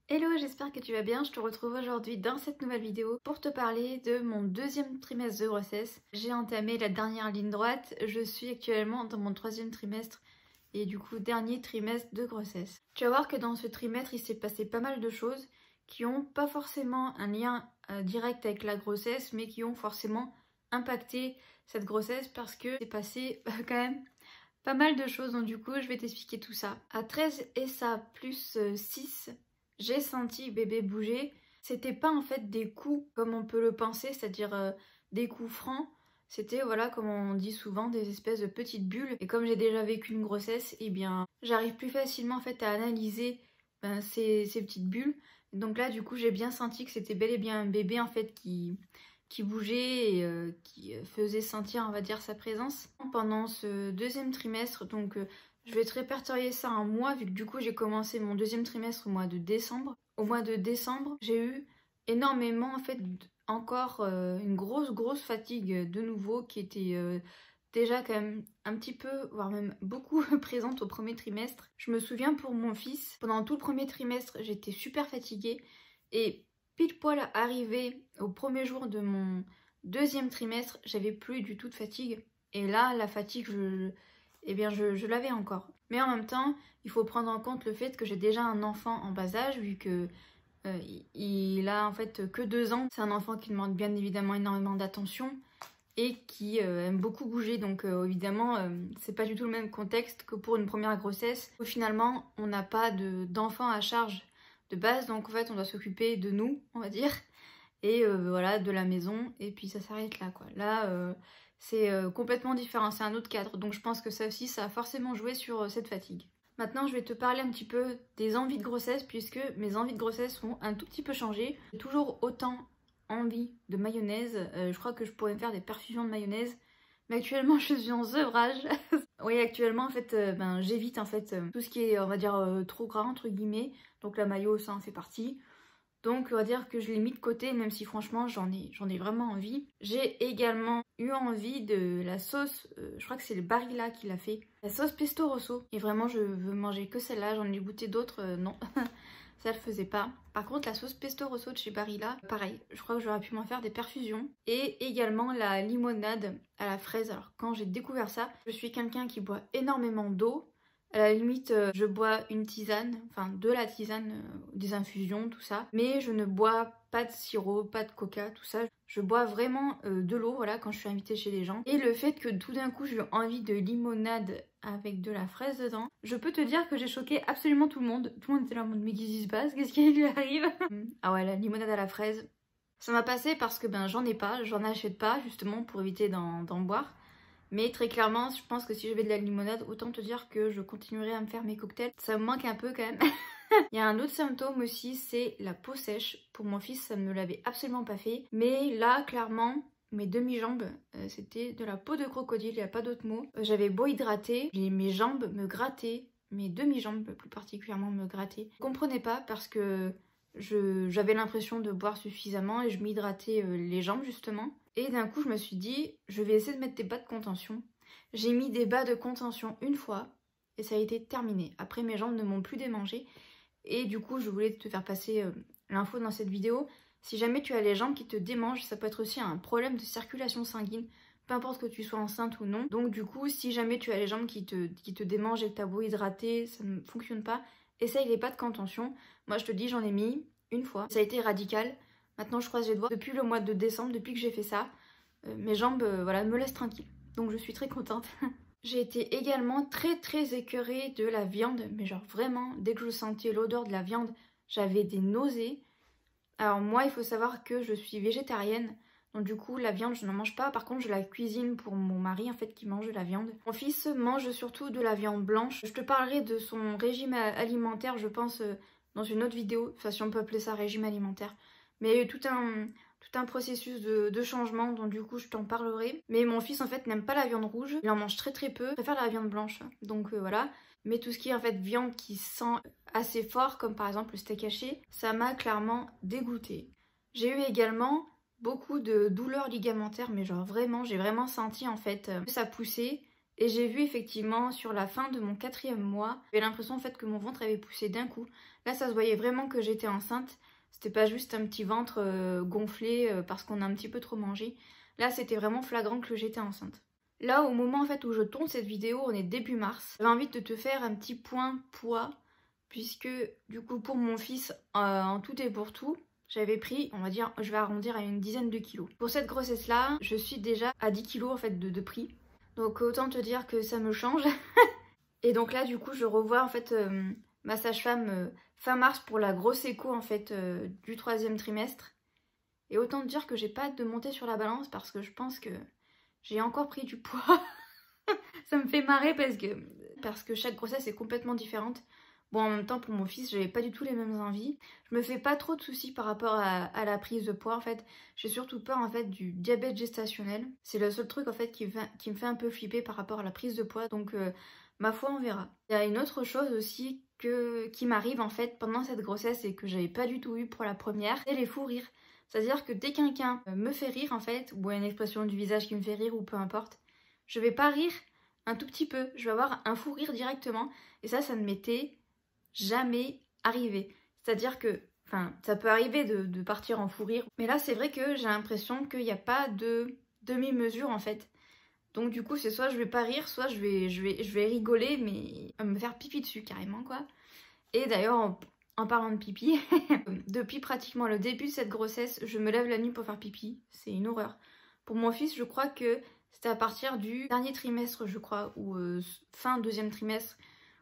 Hello, j'espère que tu vas bien. Je te retrouve aujourd'hui dans cette nouvelle vidéo pour te parler de mon deuxième trimestre de grossesse. J'ai entamé la dernière ligne droite. Je suis actuellement dans mon troisième trimestre et du coup dernier trimestre de grossesse. Tu vas voir que dans ce trimestre, il s'est passé pas mal de choses qui n'ont pas forcément un lien direct avec la grossesse, mais qui ont forcément impacté cette grossesse parce que c'est passé quand même pas mal de choses. Donc du coup, je vais t'expliquer tout ça. À 13 et ça plus 6, j'ai senti bébé bouger. C'était pas en fait des coups comme on peut le penser, c'est-à-dire des coups francs. C'était, voilà, comme on dit souvent, des espèces de petites bulles. Et comme j'ai déjà vécu une grossesse, eh bien, j'arrive plus facilement en fait à analyser ces petites bulles. Donc là, du coup, j'ai bien senti que c'était bel et bien un bébé en fait qui bougeait et qui faisait sentir, on va dire, sa présence. Pendant ce deuxième trimestre, donc je vais te répertorier ça en mois, vu que du coup j'ai commencé mon deuxième trimestre au mois de décembre. Au mois de décembre, j'ai eu énormément, en fait, encore une grosse fatigue de nouveau qui était déjà quand même un petit peu, voire même beaucoup présente au premier trimestre. Je me souviens pour mon fils, pendant tout le premier trimestre, j'étais super fatiguée et pile poil arrivé au premier jour de mon deuxième trimestre, j'avais plus du tout de fatigue. Et là, la fatigue, je l'avais encore. Mais en même temps, il faut prendre en compte le fait que j'ai déjà un enfant en bas âge, vu que il a en fait que 2 ans. C'est un enfant qui demande bien évidemment énormément d'attention et qui aime beaucoup bouger. Donc évidemment, c'est pas du tout le même contexte que pour une première grossesse, où finalement, on n'a pas d'enfant à charge de base. Donc en fait, on doit s'occuper de nous, on va dire, et voilà, de la maison, et puis ça s'arrête là, quoi. Là, c'est complètement différent, c'est un autre cadre. Donc je pense que ça aussi, ça a forcément joué sur cette fatigue. Maintenant, je vais te parler un petit peu des envies de grossesse, puisque mes envies de grossesse ont un tout petit peu changé. J'ai toujours autant envie de mayonnaise. Je crois que je pourrais me faire des perfusions de mayonnaise. Mais actuellement, je suis en sevrage. Oui, actuellement, en fait, j'évite en fait tout ce qui est, on va dire, trop gras, entre guillemets. Donc la mayo, ça en fait partie. Donc on va dire que je l'ai mis de côté, même si franchement j'en ai vraiment envie. J'ai également eu envie de la sauce, je crois que c'est le Barilla qui l'a fait. La sauce pesto rosso. Et vraiment je veux manger que celle-là, j'en ai goûté d'autres, non. Ça le faisait pas. Par contre la sauce pesto rosso de chez Barilla, pareil, je crois que j'aurais pu m'en faire des perfusions. Et également la limonade à la fraise. Alors quand j'ai découvert ça, je suis quelqu'un qui boit énormément d'eau. À la limite, je bois une tisane, enfin de la tisane, des infusions, tout ça. Mais je ne bois pas de sirop, pas de coca, tout ça. Je bois vraiment de l'eau, voilà, quand je suis invitée chez les gens. Et le fait que tout d'un coup j'ai eu envie de limonade avec de la fraise dedans, je peux te dire que j'ai choqué absolument tout le monde. Tout le monde était là en mode mais qu'est-ce qui se passe? Qu'est-ce qui lui arrive? Ah ouais, la limonade à la fraise. Ça m'a passé parce que j'en ai pas, j'en achète pas justement pour éviter d'en boire. Mais très clairement, je pense que si j'avais de la limonade, autant te dire que je continuerai à me faire mes cocktails. Ça me manque un peu quand même. Il y a un autre symptôme aussi, c'est la peau sèche. Pour mon fils, ça ne me l'avait absolument pas fait. Mais là, clairement, mes demi-jambes, c'était de la peau de crocodile, il n'y a pas d'autre mot. J'avais beau hydrater, mes jambes me grattaient, mes demi-jambes plus particulièrement me grattaient. Je comprenais pas parce que j'avais l'impression de boire suffisamment et je m'hydratais les jambes justement. Et d'un coup je me suis dit, je vais essayer de mettre des bas de contention. J'ai mis des bas de contention une fois et ça a été terminé. Après mes jambes ne m'ont plus démangé et du coup je voulais te faire passer l'info dans cette vidéo. Si jamais tu as les jambes qui te démangent, ça peut être aussi un problème de circulation sanguine. Peu importe que tu sois enceinte ou non. Donc du coup, si jamais tu as les jambes qui te démangent et que tu as beau hydrater, ça ne fonctionne pas, essaye les pas de contention. Moi je te dis, j'en ai mis une fois. Ça a été radical. Maintenant je croise les doigts. Depuis le mois de décembre, depuis que j'ai fait ça, mes jambes voilà, me laissent tranquille. Donc je suis très contente. J'ai été également très écœurée de la viande. Mais genre vraiment, dès que je sentais l'odeur de la viande, j'avais des nausées. Alors moi, il faut savoir que je suis végétarienne. Donc du coup, la viande, je n'en mange pas. Par contre, je la cuisine pour mon mari, en fait, qui mange de la viande. Mon fils mange surtout de la viande blanche. Je te parlerai de son régime alimentaire, je pense, dans une autre vidéo. Enfin, si on peut appeler ça régime alimentaire. Mais il y a eu tout un processus de changement, donc du coup, je t'en parlerai. Mais mon fils, en fait, n'aime pas la viande rouge. Il en mange très peu. Il préfère la viande blanche. Donc voilà. Mais tout ce qui est en fait viande qui sent assez fort, comme par exemple le steak haché, ça m'a clairement dégoûtée. J'ai eu également beaucoup de douleurs ligamentaires, mais genre vraiment, j'ai vraiment senti en fait que ça poussait Et j'ai vu effectivement sur la fin de mon 4e mois, j'avais l'impression en fait que mon ventre avait poussé d'un coup. Là ça se voyait vraiment que j'étais enceinte. C'était pas juste un petit ventre gonflé parce qu'on a un petit peu trop mangé. Là c'était vraiment flagrant que j'étais enceinte. Là au moment en fait où je tourne cette vidéo, on est début mars. J'avais envie de te faire un petit point poids. Puisque du coup pour mon fils, en tout et pour tout, j'avais pris, on va dire, je vais arrondir à une dizaine de kilos. Pour cette grossesse là, je suis déjà à 10 kilos en fait de prix. Donc autant te dire que ça me change. Et donc là du coup je revois en fait ma sage-femme fin mars pour la grosse écho en fait du 3e trimestre. Et autant te dire que j'ai pas hâte de monter sur la balance parce que je pense que j'ai encore pris du poids. Ça me fait marrer parce que chaque grossesse est complètement différente. Bon, en même temps, pour mon fils, j'avais pas du tout les mêmes envies. Je me fais pas trop de soucis par rapport à la prise de poids, en fait. J'ai surtout peur, en fait, du diabète gestationnel. C'est le seul truc, en fait, qui me fait un peu flipper par rapport à la prise de poids. Donc, ma foi, on verra. Il y a une autre chose aussi qui m'arrive, en fait, pendant cette grossesse et que j'avais pas du tout eu pour la première, c'est les fous rires. C'est-à-dire que dès quelqu'un me fait rire, en fait, ou a une expression du visage qui me fait rire, ou peu importe, je vais pas rire un tout petit peu. Je vais avoir un fou rire directement. Et ça ne m'était jamais arrivé. C'est-à-dire que, enfin, ça peut arriver de partir en fou rire, mais là c'est vrai que j'ai l'impression qu'il n'y a pas de demi-mesure en fait. Donc du coup c'est soit je vais pas rire, soit je vais rigoler, mais me faire pipi dessus carrément quoi. Et d'ailleurs en parlant de pipi, depuis pratiquement le début de cette grossesse, je me lève la nuit pour faire pipi. C'est une horreur. Pour mon fils, je crois que c'était à partir du dernier trimestre, je crois, ou fin 2e trimestre,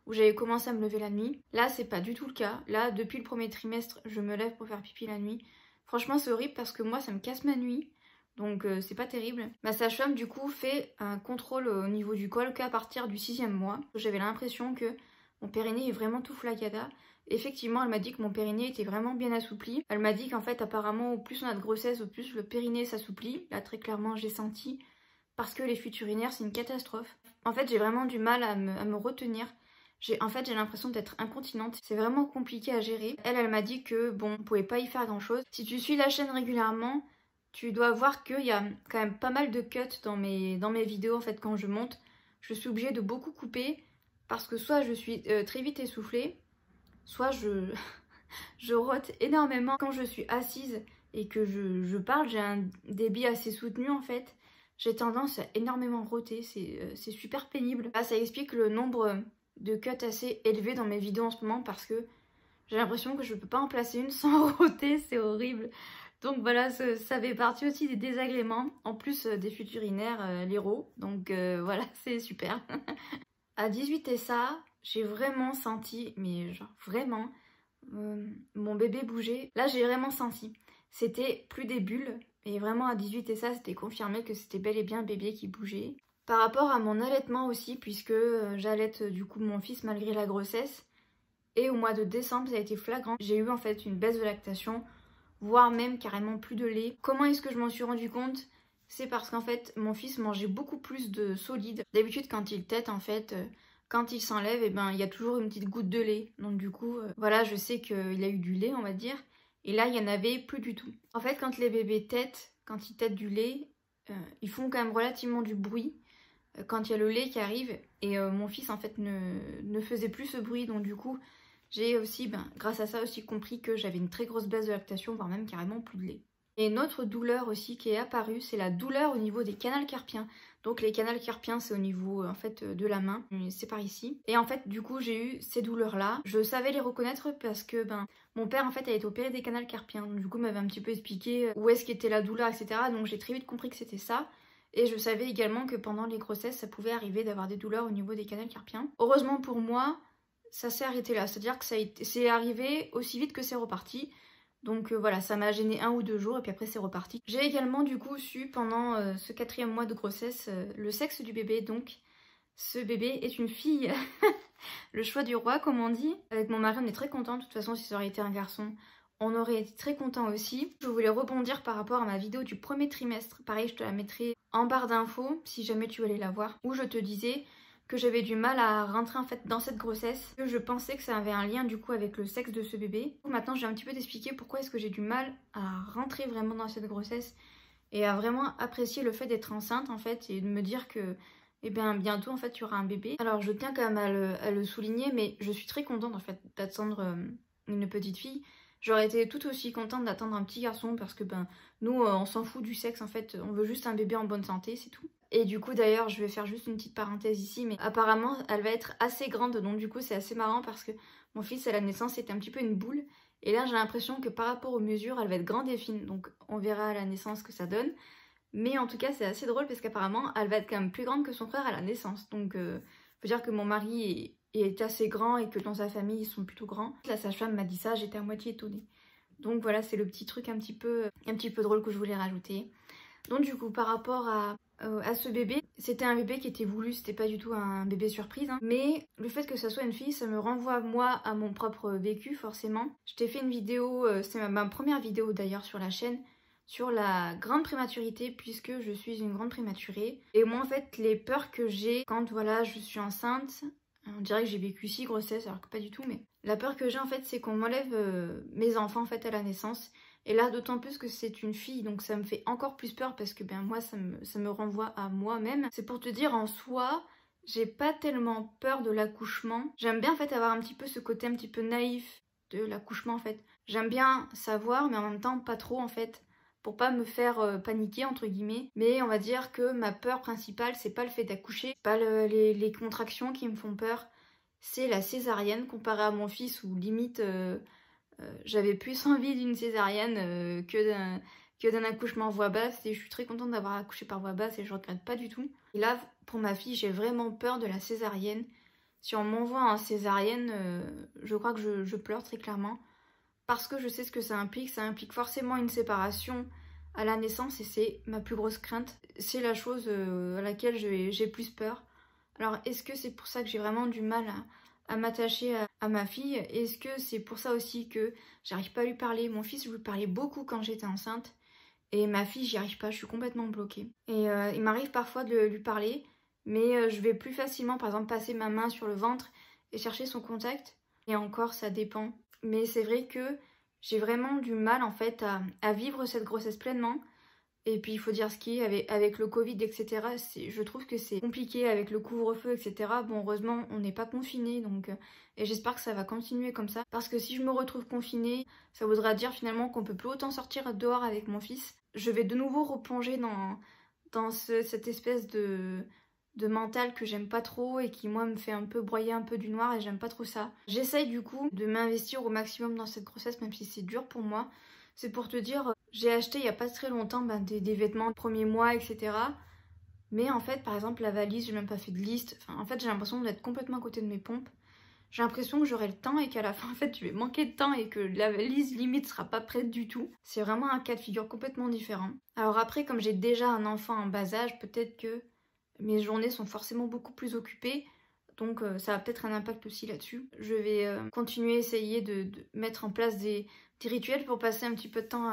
où j'avais commencé à me lever la nuit. Là, c'est pas du tout le cas. Là, depuis le 1er trimestre, je me lève pour faire pipi la nuit. Franchement, c'est horrible parce que moi, ça me casse ma nuit. Donc, c'est pas terrible. Ma sage-femme, du coup, fait un contrôle au niveau du col qu'à partir du 6e mois. J'avais l'impression que mon périnée est vraiment tout flagada. Effectivement, elle m'a dit que mon périnée était vraiment bien assoupli. Elle m'a dit qu'en fait, apparemment, au plus on a de grossesse, au plus le périnée s'assouplit. Là, très clairement, j'ai senti. Parce que les fuites urinaires, c'est une catastrophe. En fait, j'ai vraiment du mal à me retenir. En fait, j'ai l'impression d'être incontinente. C'est vraiment compliqué à gérer. Elle m'a dit que, bon, on pouvait pas y faire grand-chose. Si tu suis la chaîne régulièrement, tu dois voir qu'il y a quand même pas mal de cuts dans mes vidéos, en fait, quand je monte. Je suis obligée de beaucoup couper parce que soit je suis très vite essoufflée, soit je rote énormément. Quand je suis assise et que je parle, j'ai un débit assez soutenu, en fait. J'ai tendance à énormément roter. C'est super pénible. Là, ça explique le nombre de cuts assez élevés dans mes vidéos en ce moment parce que j'ai l'impression que je peux pas en placer une sans roter, c'est horrible. Donc voilà, ça fait partie aussi des désagréments, en plus des fuites urinaires, les rots. Donc voilà, c'est super. À 18 et ça, j'ai vraiment senti, mais genre vraiment, mon bébé bouger. Là, j'ai vraiment senti. C'était plus des bulles, et vraiment à 18 et ça, c'était confirmé que c'était bel et bien un bébé qui bougeait. Par rapport à mon allaitement aussi, puisque j'allaite du coup mon fils malgré la grossesse. Et au mois de décembre, ça a été flagrant. J'ai eu en fait une baisse de lactation, voire même carrément plus de lait. Comment est-ce que je m'en suis rendu compte? C'est parce qu'en fait, mon fils mangeait beaucoup plus de solide. D'habitude, quand il tète, en fait, quand il s'enlève, et ben, il y a toujours une petite goutte de lait. Donc du coup, voilà, je sais qu'il a eu du lait, on va dire. Et là, il n'y en avait plus du tout. En fait, quand les bébés tètent, quand ils tètent du lait, ils font quand même relativement du bruit quand il y a le lait qui arrive. Et mon fils, en fait, ne faisait plus ce bruit. Donc du coup, j'ai aussi, grâce à ça aussi, compris que j'avais une très grosse baisse de lactation, voire même carrément plus de lait. Et une autre douleur aussi qui est apparue, c'est la douleur au niveau des canals carpiens. Donc les canals carpiens, c'est au niveau en fait de la main, c'est par ici. Et en fait, du coup, j'ai eu ces douleurs-là. Je savais les reconnaître parce que mon père en fait a été opéré des canals carpiens. Donc, du coup, m'avait un petit peu expliqué où est-ce qu'était la douleur, etc. Donc j'ai très vite compris que c'était ça. Et je savais également que pendant les grossesses, ça pouvait arriver d'avoir des douleurs au niveau des canals carpiens. Heureusement pour moi, ça s'est arrêté là. C'est-à-dire que c'est arrivé aussi vite que c'est reparti. Donc voilà, ça m'a gêné 1 ou 2 jours et puis après c'est reparti. J'ai également du coup su pendant ce 4e mois de grossesse le sexe du bébé. Donc ce bébé est une fille. Le choix du roi comme on dit. Avec mon mari on est très contents. De toute façon si ça aurait été un garçon on aurait été très contents aussi. Je voulais rebondir par rapport à ma vidéo du 1er trimestre. Pareil je te la mettrai en barre d'infos si jamais tu veux aller la voir. Où je te disais que j'avais du mal à rentrer en fait dans cette grossesse, que je pensais que ça avait un lien du coup avec le sexe de ce bébé. Maintenant je vais un petit peu t'expliquer pourquoi est-ce que j'ai du mal à rentrer vraiment dans cette grossesse et à vraiment apprécier le fait d'être enceinte en fait et de me dire que et bien bientôt en fait il y aura un bébé. Alors je tiens quand même à le souligner, mais je suis très contente en fait d'attendre une petite fille. J'aurais été tout aussi contente d'attendre un petit garçon parce que ben nous on s'en fout du sexe en fait, on veut juste un bébé en bonne santé, c'est tout. Et du coup d'ailleurs je vais faire juste une petite parenthèse ici, mais apparemment elle va être assez grande, donc du coup c'est assez marrant parce que mon fils à la naissance était un petit peu une boule. Et là j'ai l'impression que par rapport aux mesures elle va être grande et fine, donc on verra à la naissance ce que ça donne. Mais en tout cas c'est assez drôle parce qu'apparemment elle va être quand même plus grande que son frère à la naissance. Donc faut dire que mon mari est assez grand et que dans sa famille ils sont plutôt grands. La sage-femme m'a dit ça, j'étais à moitié étonnée. Donc voilà, c'est le petit truc un petit peu drôle que je voulais rajouter. Donc du coup par rapport à ce bébé, c'était un bébé qui était voulu, c'était pas du tout un bébé surprise, hein. Mais le fait que ça soit une fille, ça me renvoie moi à mon propre vécu forcément. Je t'ai fait une vidéo, c'est ma première vidéo d'ailleurs sur la chaîne, sur la grande prématurité puisque je suis une grande prématurée. Et moi en fait les peurs que j'ai quand voilà je suis enceinte, on dirait que j'ai vécu 6 grossesses alors que pas du tout, mais la peur que j'ai en fait c'est qu'on m'enlève mes enfants en fait à la naissance. Et là d'autant plus que c'est une fille, donc ça me fait encore plus peur parce que ben moi ça me renvoie à moi-même. C'est pour te dire en soi, j'ai pas tellement peur de l'accouchement. J'aime bien en fait avoir un petit peu ce côté un petit peu naïf de l'accouchement en fait. J'aime bien savoir mais en même temps pas trop en fait, pour pas me faire paniquer entre guillemets. Mais on va dire que ma peur principale c'est pas le fait d'accoucher, c'est pas les contractions qui me font peur, c'est la césarienne comparée à mon fils où limite j'avais plus envie d'une césarienne que d'un accouchement voix basse, et je suis très contente d'avoir accouché par voix basse et je regrette pas du tout. Et là pour ma fille j'ai vraiment peur de la césarienne. Si on m'envoie en césarienne, je crois que je pleure très clairement. Parce que je sais ce que ça implique forcément une séparation à la naissance et c'est ma plus grosse crainte. C'est la chose à laquelle j'ai plus peur. Alors est-ce que c'est pour ça que j'ai vraiment du mal à m'attacher à ma fille? Est-ce que c'est pour ça aussi que j'arrive pas à lui parler? Mon fils, je lui parlais beaucoup quand j'étais enceinte et ma fille, j'y arrive pas, je suis complètement bloquée. Et il m'arrive parfois de lui parler, mais je vais plus facilement par exemple passer ma main sur le ventre et chercher son contact. Et encore, ça dépend. Mais c'est vrai que j'ai vraiment du mal en fait à vivre cette grossesse pleinement. Et puis il faut dire ce qui est avec le Covid, etc. Je trouve que c'est compliqué avec le couvre-feu, etc. Bon, heureusement, on n'est pas confiné, donc et j'espère que ça va continuer comme ça. Parce que si je me retrouve confinée, ça voudra dire finalement qu'on peut plus autant sortir dehors avec mon fils. Je vais de nouveau replonger dans cette espèce de mental que j'aime pas trop et qui moi me fait un peu broyer un peu du noir et j'aime pas trop ça. J'essaye du coup de m'investir au maximum dans cette grossesse même si c'est dur pour moi. C'est pour te dire, j'ai acheté il y a pas très longtemps des vêtements de premier mois, etc. Mais en fait, par exemple, la valise, j'ai même pas fait de liste. Enfin, en fait, j'ai l'impression d'être complètement à côté de mes pompes. J'ai l'impression que j'aurai le temps et qu'à la fin, en fait, je vais manquer de temps et que la valise, limite, sera pas prête du tout. C'est vraiment un cas de figure complètement différent. Alors après, comme j'ai déjà un enfant en bas âge, peut-être que mes journées sont forcément beaucoup plus occupées. Donc ça a peut-être un impact aussi là-dessus. Je vais continuer à essayer de mettre en place des rituels pour passer un petit peu de temps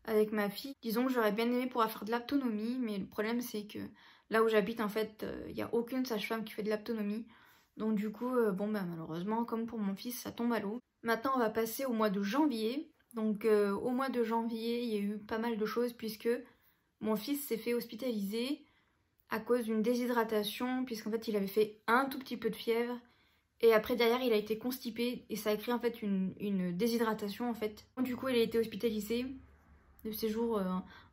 avec ma fille. Disons que j'aurais bien aimé pouvoir faire de l'autonomie, mais le problème c'est que là où j'habite en fait, il n'y a aucune sage-femme qui fait de l'autonomie. Donc du coup, bon bah malheureusement, comme pour mon fils, ça tombe à l'eau. Maintenant on va passer au mois de janvier. Donc au mois de janvier, il y a eu pas mal de choses puisque mon fils s'est fait hospitaliser à cause d'une déshydratation, puisqu'en fait il avait fait un tout petit peu de fièvre et après derrière il a été constipé et ça a créé en fait une déshydratation en fait. Donc, du coup il a été hospitalisé, de séjour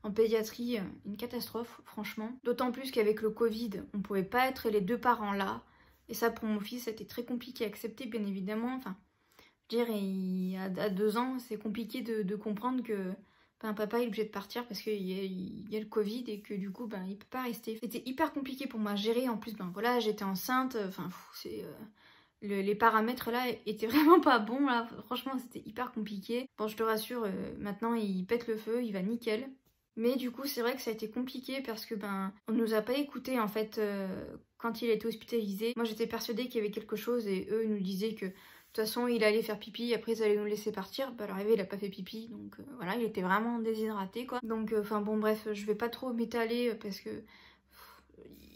en pédiatrie, une catastrophe franchement. D'autant plus qu'avec le Covid on pouvait pas être les deux parents là et ça pour mon fils c'était très compliqué à accepter bien évidemment. Enfin je veux dire à 2 ans c'est compliqué de comprendre que papa est obligé de partir parce qu'il y a le Covid et que du coup il peut pas rester. C'était hyper compliqué pour moi à gérer, en plus voilà j'étais enceinte, enfin les paramètres là étaient vraiment pas bons là, franchement c'était hyper compliqué. Bon je te rassure, maintenant il pète le feu, il va nickel. Mais du coup c'est vrai que ça a été compliqué parce que on nous a pas écouté en fait quand il a été hospitalisé. Moi j'étais persuadée qu'il y avait quelque chose et eux nous disaient que de toute façon il allait faire pipi, après ils allaient nous laisser partir. À l'arrivée il a pas fait pipi, donc voilà, il était vraiment déshydraté quoi. Donc enfin bon bref, je vais pas trop m'étaler parce que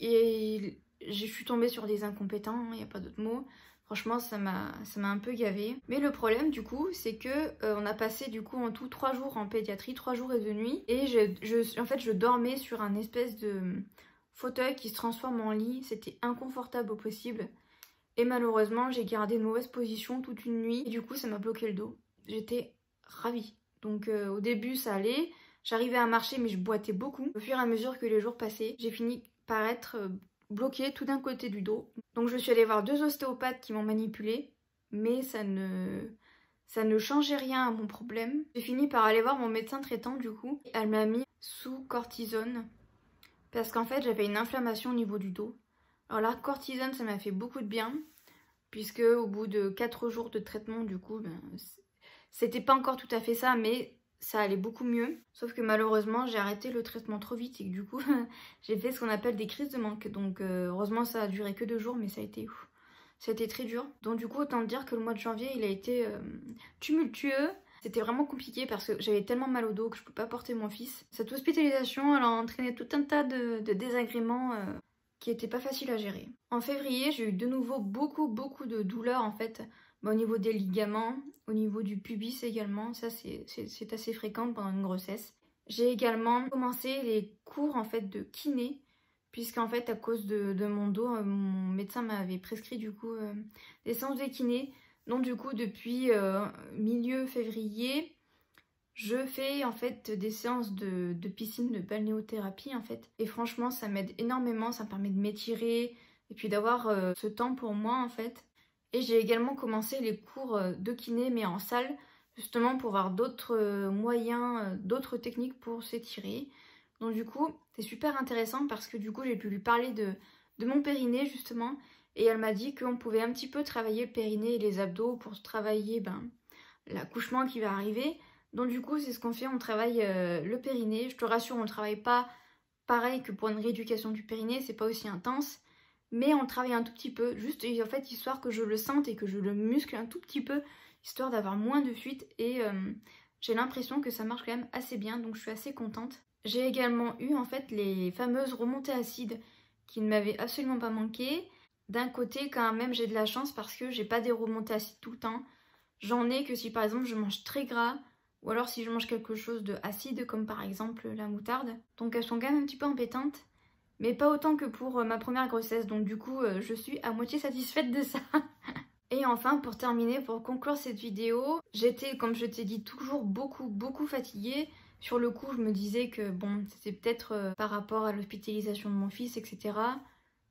je suis tombée sur des incompétents, il n'y a pas d'autre mot. Franchement ça m'a un peu gavée. Mais le problème du coup c'est que on a passé du coup en tout 3 jours en pédiatrie, 3 jours et 2 nuits. Et en fait je dormais sur un espèce de fauteuil qui se transforme en lit. C'était inconfortable au possible. Et malheureusement, j'ai gardé une mauvaise position toute une nuit. Et du coup, ça m'a bloqué le dos. J'étais ravie. Donc au début, ça allait. J'arrivais à marcher, mais je boitais beaucoup. Au fur et à mesure que les jours passaient, j'ai fini par être bloquée tout d'un côté du dos. Donc je suis allée voir 2 ostéopathes qui m'ont manipulée. Mais ça ne changeait rien à mon problème. J'ai fini par aller voir mon médecin traitant du coup. Elle m'a mis sous cortisone. Parce qu'en fait, j'avais une inflammation au niveau du dos. Alors la cortisone, ça m'a fait beaucoup de bien. Puisque au bout de 4 jours de traitement, du coup, c'était pas encore tout à fait ça, mais ça allait beaucoup mieux. Sauf que malheureusement, j'ai arrêté le traitement trop vite et que du coup, j'ai fait ce qu'on appelle des crises de manque. Donc heureusement, ça a duré que 2 jours, mais ça a été très dur. Donc du coup, autant dire que le mois de janvier, il a été tumultueux. C'était vraiment compliqué parce que j'avais tellement mal au dos que je ne pouvais pas porter mon fils. Cette hospitalisation, elle a entraîné tout un tas de désagréments qui n'étaient pas faciles à gérer. En février, j'ai eu de nouveau beaucoup de douleurs en fait. Au niveau des ligaments, au niveau du pubis également. Ça, c'est assez fréquent pendant une grossesse. J'ai également commencé les cours en fait de kiné. Puisqu'en fait, à cause de mon dos, mon médecin m'avait prescrit du coup des séances de kiné. Donc du coup, depuis milieu février, je fais en fait des séances de piscine, de balnéothérapie en fait. Et franchement, ça m'aide énormément, ça me permet de m'étirer et puis d'avoir ce temps pour moi en fait. Et j'ai également commencé les cours de kiné mais en salle, justement pour avoir d'autres moyens, d'autres techniques pour s'étirer. Donc du coup, c'est super intéressant parce que du coup, j'ai pu lui parler de mon périnée justement. Et elle m'a dit qu'on pouvait un petit peu travailler le périnée et les abdos pour travailler l'accouchement qui va arriver. Donc du coup, c'est ce qu'on fait, on travaille le périnée. Je te rassure, on ne travaille pas pareil que pour une rééducation du périnée, c'est pas aussi intense. Mais on le travaille un tout petit peu, juste en fait, histoire que je le sente et que je le muscle un tout petit peu, histoire d'avoir moins de fuite. Et j'ai l'impression que ça marche quand même assez bien, donc je suis assez contente. J'ai également eu en fait les fameuses remontées acides qui ne m'avaient absolument pas manqué. D'un côté, quand même, j'ai de la chance parce que j'ai pas des remontées acides tout le temps. J'en ai que si par exemple je mange très gras ou alors si je mange quelque chose de acide comme par exemple la moutarde. Donc elles sont quand même un petit peu embêtantes. Mais pas autant que pour ma première grossesse, donc du coup je suis à moitié satisfaite de ça. Et enfin, pour terminer, pour conclure cette vidéo, j'étais, comme je t'ai dit, toujours beaucoup fatiguée. Sur le coup, je me disais que bon, c'était peut-être par rapport à l'hospitalisation de mon fils, etc.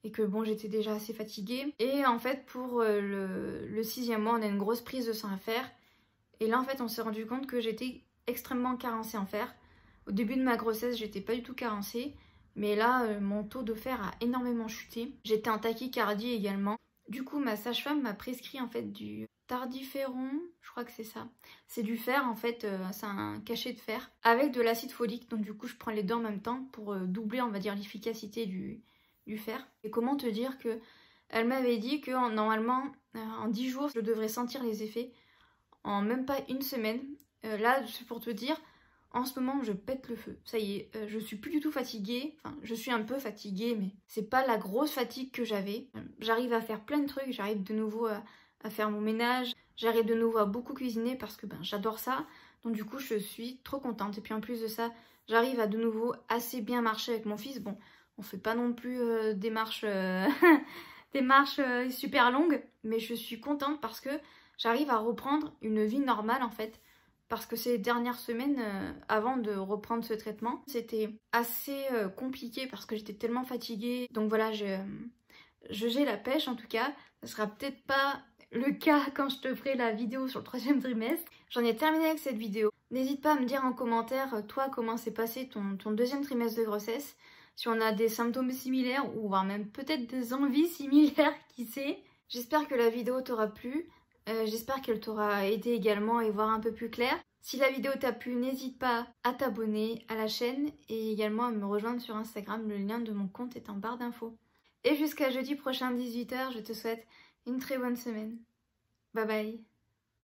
Et que bon, j'étais déjà assez fatiguée. Et en fait, pour le 6e mois, on a une grosse prise de sang à faire. Et là, en fait, on s'est rendu compte que j'étais extrêmement carencée en fer. Au début de ma grossesse, j'étais pas du tout carencée. Mais là, mon taux de fer a énormément chuté. J'étais en tachycardie également. Du coup, ma sage-femme m'a prescrit en fait du tardiféron, je crois que c'est ça. C'est du fer en fait, c'est un cachet de fer avec de l'acide folique. Donc du coup, je prends les deux en même temps pour doubler, on va dire, l'efficacité du fer. Et comment te dire que elle m'avait dit que normalement, en 10 jours, je devrais sentir les effets en même pas une semaine. Là, c'est pour te dire, en ce moment, je pète le feu. Ça y est, je suis plus du tout fatiguée. Enfin, je suis un peu fatiguée, mais c'est pas la grosse fatigue que j'avais. J'arrive à faire plein de trucs. J'arrive de nouveau à faire mon ménage. J'arrive de nouveau à beaucoup cuisiner parce que j'adore ça. Donc du coup, je suis trop contente. Et puis en plus de ça, j'arrive à de nouveau assez bien marcher avec mon fils. Bon, on fait pas non plus des marches, des marches super longues. Mais je suis contente parce que j'arrive à reprendre une vie normale en fait. Parce que ces dernières semaines, avant de reprendre ce traitement, c'était assez compliqué parce que j'étais tellement fatiguée. Donc voilà, j'ai la pêche en tout cas. Ça sera peut-être pas le cas quand je te ferai la vidéo sur le 3e trimestre. J'en ai terminé avec cette vidéo. N'hésite pas à me dire en commentaire, toi, comment s'est passé ton 2e trimestre de grossesse. Si on a des symptômes similaires ou voire même peut-être des envies similaires, qui sait. J'espère que la vidéo t'aura plu. J'espère qu'elle t'aura aidé également à y voir un peu plus clair. Si la vidéo t'a plu, n'hésite pas à t'abonner à la chaîne et également à me rejoindre sur Instagram. Le lien de mon compte est en barre d'infos. Et jusqu'à jeudi prochain 18 h, je te souhaite une très bonne semaine. Bye bye.